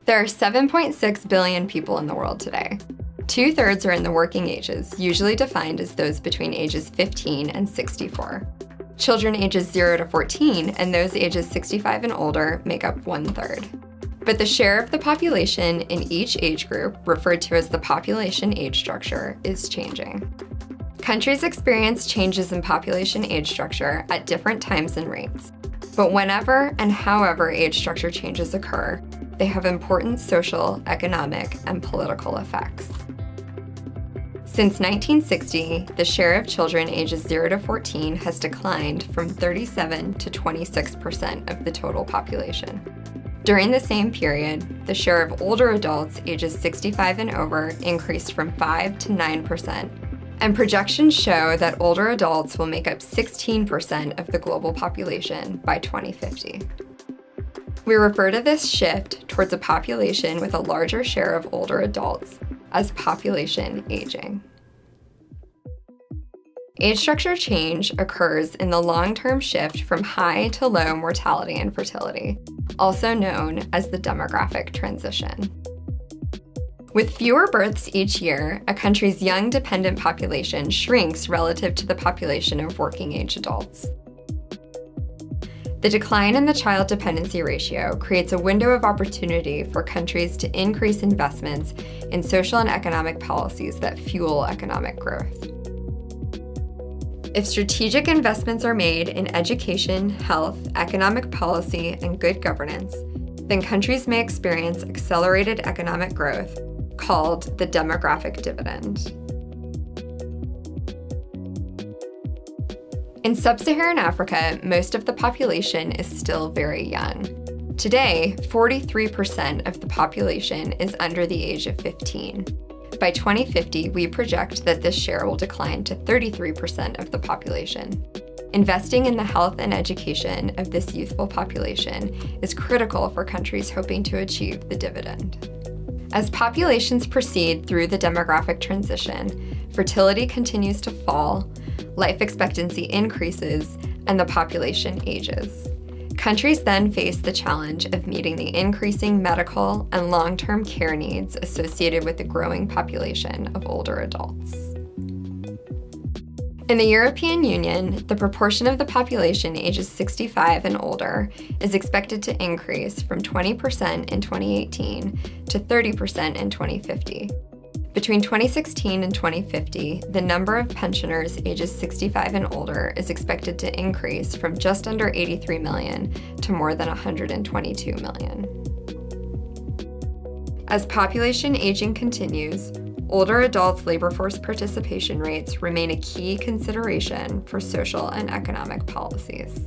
There are 7.6 billion people in the world today. 2/3 are in the working ages, usually defined as those between ages 15 and 64. Children ages 0 to 14 and those ages 65 and older make up 1/3. But the share of the population in each age group, referred to as the population age structure, is changing. Countries experience changes in population age structure at different times and rates. But whenever and however age structure changes occur, they have important social, economic, and political effects. Since 1960, the share of children ages 0 to 14 has declined from 37% to 26% of the total population. During the same period, the share of older adults ages 65 and over increased from 5% to 9%, and projections show that older adults will make up 16% of the global population by 2050. We refer to this shift towards a population with a larger share of older adults as population aging. Age structure change occurs in the long-term shift from high to low mortality and fertility, also known as the demographic transition. With fewer births each year, a country's young dependent population shrinks relative to the population of working-age adults. The decline in the child dependency ratio creates a window of opportunity for countries to increase investments in social and economic policies that fuel economic growth. If strategic investments are made in education, health, economic policy, and good governance, then countries may experience accelerated economic growth, called the demographic dividend. In sub-Saharan Africa, most of the population is still very young. Today, 43% of the population is under the age of 15. By 2050, we project that this share will decline to 33% of the population. Investing in the health and education of this youthful population is critical for countries hoping to achieve the dividend. As populations proceed through the demographic transition, fertility continues to fall, life expectancy increases, and the population ages. Countries then face the challenge of meeting the increasing medical and long-term care needs associated with the growing population of older adults. In the European Union, the proportion of the population ages 65 and older is expected to increase from 20% in 2018 to 30% in 2050. Between 2016 and 2050, the number of pensioners ages 65 and older is expected to increase from just under 83 million to more than 122 million. As population aging continues, older adults' labor force participation rates remain a key consideration for social and economic policies.